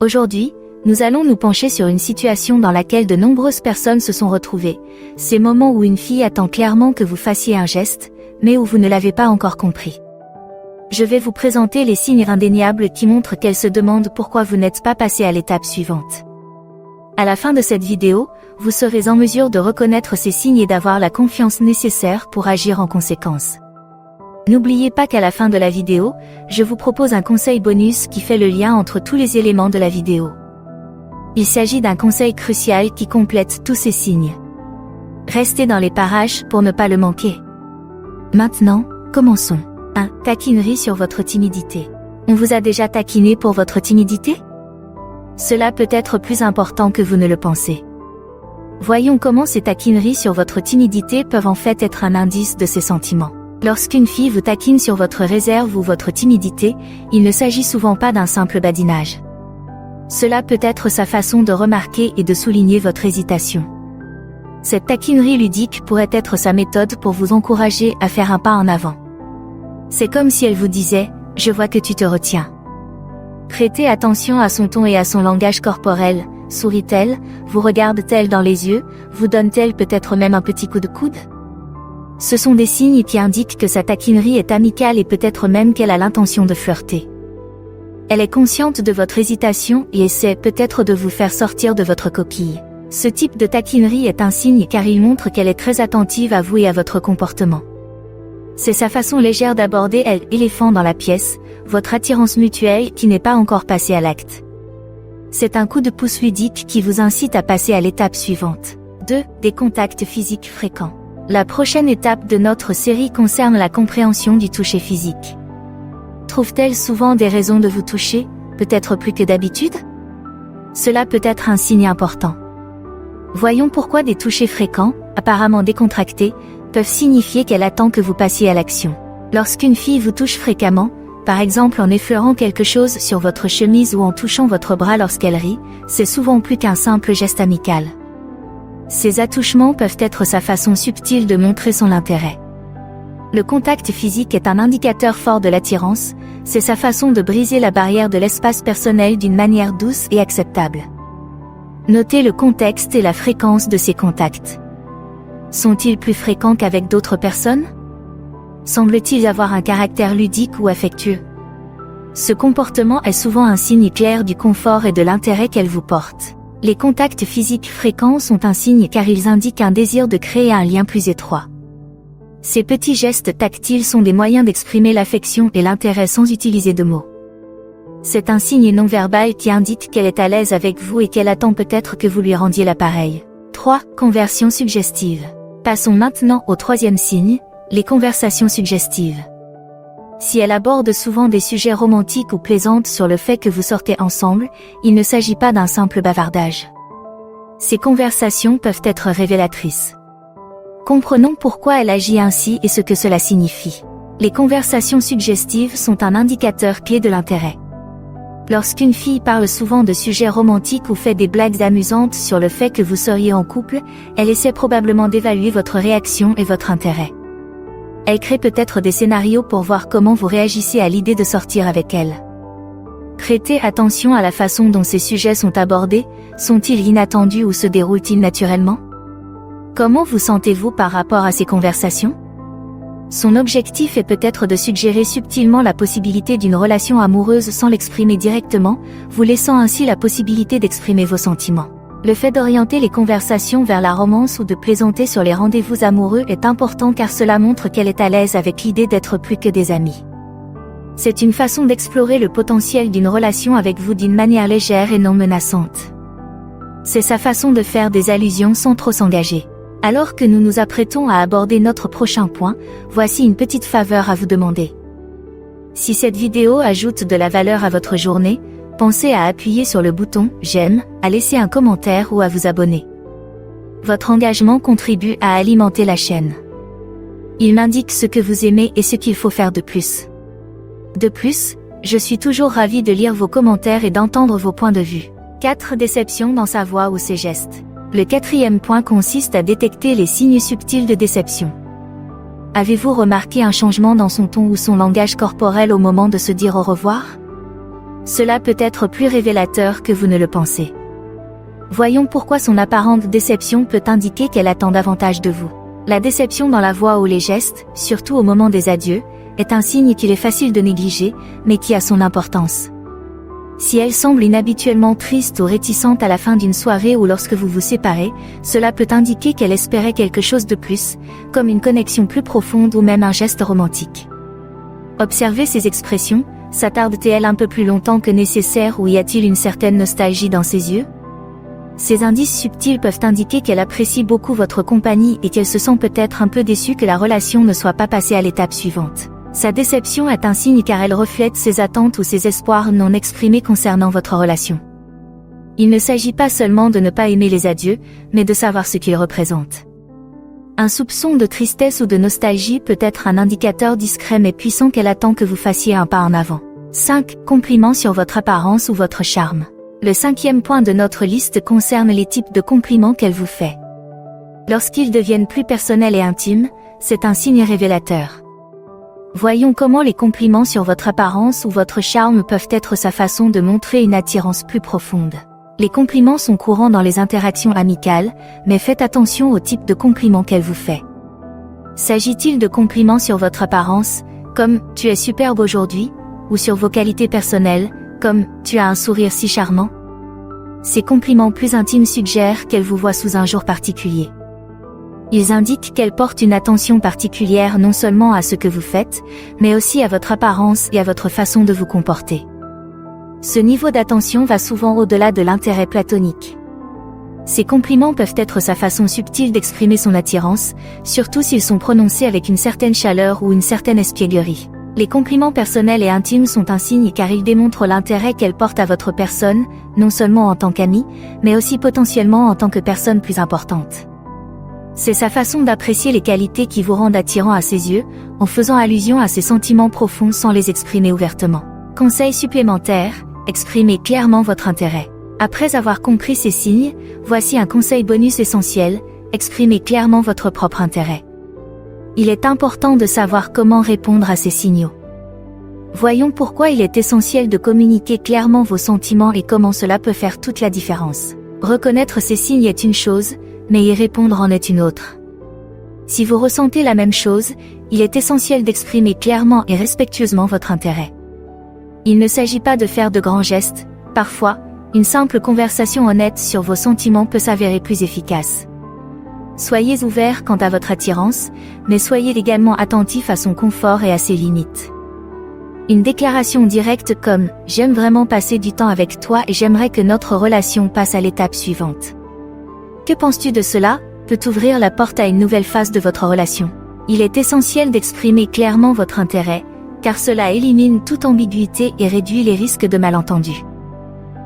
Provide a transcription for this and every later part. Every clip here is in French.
Aujourd'hui, nous allons nous pencher sur une situation dans laquelle de nombreuses personnes se sont retrouvées. Ces moments où une fille attend clairement que vous fassiez un geste, mais où vous ne l'avez pas encore compris. Je vais vous présenter les signes indéniables qui montrent qu'elle se demande pourquoi vous n'êtes pas passé à l'étape suivante. À la fin de cette vidéo, vous serez en mesure de reconnaître ces signes et d'avoir la confiance nécessaire pour agir en conséquence. N'oubliez pas qu'à la fin de la vidéo, je vous propose un conseil bonus qui fait le lien entre tous les éléments de la vidéo. Il s'agit d'un conseil crucial qui complète tous ces signes. Restez dans les parages pour ne pas le manquer. Maintenant, commençons. 1. Taquinerie sur votre timidité. On vous a déjà taquiné pour votre timidité? Cela peut être plus important que vous ne le pensez. Voyons comment ces taquineries sur votre timidité peuvent en fait être un indice de ces sentiments. Lorsqu'une fille vous taquine sur votre réserve ou votre timidité, il ne s'agit souvent pas d'un simple badinage. Cela peut être sa façon de remarquer et de souligner votre hésitation. Cette taquinerie ludique pourrait être sa méthode pour vous encourager à faire un pas en avant. C'est comme si elle vous disait « Je vois que tu te retiens ». Prêtez attention à son ton et à son langage corporel. Sourit-elle, vous regarde-t-elle dans les yeux, vous donne-t-elle peut-être même un petit coup de coude? Ce sont des signes qui indiquent que sa taquinerie est amicale et peut-être même qu'elle a l'intention de flirter. Elle est consciente de votre hésitation et essaie peut-être de vous faire sortir de votre coquille. Ce type de taquinerie est un signe car il montre qu'elle est très attentive à vous et à votre comportement. C'est sa façon légère d'aborder l'éléphant dans la pièce, votre attirance mutuelle qui n'est pas encore passée à l'acte. C'est un coup de pouce ludique qui vous incite à passer à l'étape suivante. 2. Des contacts physiques fréquents. La prochaine étape de notre série concerne la compréhension du toucher physique. Trouve-t-elle souvent des raisons de vous toucher, peut-être plus que d'habitude? Cela peut être un signe important. Voyons pourquoi des touchés fréquents, apparemment décontractés, peuvent signifier qu'elle attend que vous passiez à l'action. Lorsqu'une fille vous touche fréquemment, par exemple en effleurant quelque chose sur votre chemise ou en touchant votre bras lorsqu'elle rit, c'est souvent plus qu'un simple geste amical. Ces attouchements peuvent être sa façon subtile de montrer son intérêt. Le contact physique est un indicateur fort de l'attirance, c'est sa façon de briser la barrière de l'espace personnel d'une manière douce et acceptable. Notez le contexte et la fréquence de ces contacts. Sont-ils plus fréquents qu'avec d'autres personnes? Semble-t-il avoir un caractère ludique ou affectueux? Ce comportement est souvent un signe clair du confort et de l'intérêt qu'elle vous porte. Les contacts physiques fréquents sont un signe car ils indiquent un désir de créer un lien plus étroit. Ces petits gestes tactiles sont des moyens d'exprimer l'affection et l'intérêt sans utiliser de mots. C'est un signe non-verbal qui indique qu'elle est à l'aise avec vous et qu'elle attend peut-être que vous lui rendiez l'appareil. 3. Conversion suggestive. Passons maintenant au troisième signe, les conversations suggestives. Si elle aborde souvent des sujets romantiques ou plaisante sur le fait que vous sortez ensemble, il ne s'agit pas d'un simple bavardage. Ces conversations peuvent être révélatrices. Comprenons pourquoi elle agit ainsi et ce que cela signifie. Les conversations suggestives sont un indicateur clé de l'intérêt. Lorsqu'une fille parle souvent de sujets romantiques ou fait des blagues amusantes sur le fait que vous seriez en couple, elle essaie probablement d'évaluer votre réaction et votre intérêt. Elle crée peut-être des scénarios pour voir comment vous réagissez à l'idée de sortir avec elle. Prêtez attention à la façon dont ces sujets sont abordés, sont-ils inattendus ou se déroulent-ils naturellement? Comment vous sentez-vous par rapport à ces conversations? Son objectif est peut-être de suggérer subtilement la possibilité d'une relation amoureuse sans l'exprimer directement, vous laissant ainsi la possibilité d'exprimer vos sentiments. Le fait d'orienter les conversations vers la romance ou de plaisanter sur les rendez-vous amoureux est important car cela montre qu'elle est à l'aise avec l'idée d'être plus que des amis. C'est une façon d'explorer le potentiel d'une relation avec vous d'une manière légère et non menaçante. C'est sa façon de faire des allusions sans trop s'engager. Alors que nous nous apprêtons à aborder notre prochain point, voici une petite faveur à vous demander. Si cette vidéo ajoute de la valeur à votre journée, pensez à appuyer sur le bouton « J'aime », à laisser un commentaire ou à vous abonner. Votre engagement contribue à alimenter la chaîne. Il m'indique ce que vous aimez et ce qu'il faut faire de plus. De plus, je suis toujours ravie de lire vos commentaires et d'entendre vos points de vue. 4 déceptions dans sa voix ou ses gestes. Le quatrième point consiste à détecter les signes subtils de déception. Avez-vous remarqué un changement dans son ton ou son langage corporel au moment de se dire au revoir? Cela peut être plus révélateur que vous ne le pensez. Voyons pourquoi son apparente déception peut indiquer qu'elle attend davantage de vous. La déception dans la voix ou les gestes, surtout au moment des adieux, est un signe qu'il est facile de négliger, mais qui a son importance. Si elle semble inhabituellement triste ou réticente à la fin d'une soirée ou lorsque vous vous séparez, cela peut indiquer qu'elle espérait quelque chose de plus, comme une connexion plus profonde ou même un geste romantique. Observez ces expressions, s'attarde-t-elle un peu plus longtemps que nécessaire ou y a-t-il une certaine nostalgie dans ses yeux? Ces indices subtils peuvent indiquer qu'elle apprécie beaucoup votre compagnie et qu'elle se sent peut-être un peu déçue que la relation ne soit pas passée à l'étape suivante. Sa déception est un signe car elle reflète ses attentes ou ses espoirs non exprimés concernant votre relation. Il ne s'agit pas seulement de ne pas aimer les adieux, mais de savoir ce qu'ils représentent. Un soupçon de tristesse ou de nostalgie peut être un indicateur discret mais puissant qu'elle attend que vous fassiez un pas en avant. 5. Compliments sur votre apparence ou votre charme. Le 5e point de notre liste concerne les types de compliments qu'elle vous fait. Lorsqu'ils deviennent plus personnels et intimes, c'est un signe révélateur. Voyons comment les compliments sur votre apparence ou votre charme peuvent être sa façon de montrer une attirance plus profonde. Les compliments sont courants dans les interactions amicales, mais faites attention au type de compliments qu'elle vous fait. S'agit-il de compliments sur votre apparence, comme « tu es superbe aujourd'hui » ou sur vos qualités personnelles, comme « tu as un sourire si charmant ». Ces compliments plus intimes suggèrent qu'elle vous voit sous un jour particulier. Ils indiquent qu'elle porte une attention particulière non seulement à ce que vous faites, mais aussi à votre apparence et à votre façon de vous comporter. Ce niveau d'attention va souvent au-delà de l'intérêt platonique. Ces compliments peuvent être sa façon subtile d'exprimer son attirance, surtout s'ils sont prononcés avec une certaine chaleur ou une certaine espièglerie. Les compliments personnels et intimes sont un signe car ils démontrent l'intérêt qu'elle porte à votre personne, non seulement en tant qu'amie, mais aussi potentiellement en tant que personne plus importante. C'est sa façon d'apprécier les qualités qui vous rendent attirant à ses yeux, en faisant allusion à ses sentiments profonds sans les exprimer ouvertement. Conseil supplémentaire, exprimez clairement votre intérêt. Après avoir compris ces signes, voici un conseil bonus essentiel, exprimez clairement votre propre intérêt. Il est important de savoir comment répondre à ces signaux. Voyons pourquoi il est essentiel de communiquer clairement vos sentiments et comment cela peut faire toute la différence. Reconnaître ces signes est une chose, mais y répondre en est une autre. Si vous ressentez la même chose, il est essentiel d'exprimer clairement et respectueusement votre intérêt. Il ne s'agit pas de faire de grands gestes, parfois, une simple conversation honnête sur vos sentiments peut s'avérer plus efficace. Soyez ouvert quant à votre attirance, mais soyez également attentif à son confort et à ses limites. Une déclaration directe comme « J'aime vraiment passer du temps avec toi et j'aimerais que notre relation passe à l'étape suivante. Que penses-tu de cela ?» peut ouvrir la porte à une nouvelle phase de votre relation. Il est essentiel d'exprimer clairement votre intérêt, car cela élimine toute ambiguïté et réduit les risques de malentendus.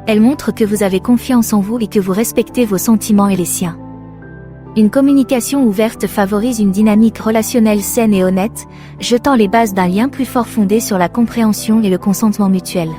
Elle montre que vous avez confiance en vous et que vous respectez vos sentiments et les siens. Une communication ouverte favorise une dynamique relationnelle saine et honnête, jetant les bases d'un lien plus fort fondé sur la compréhension et le consentement mutuel.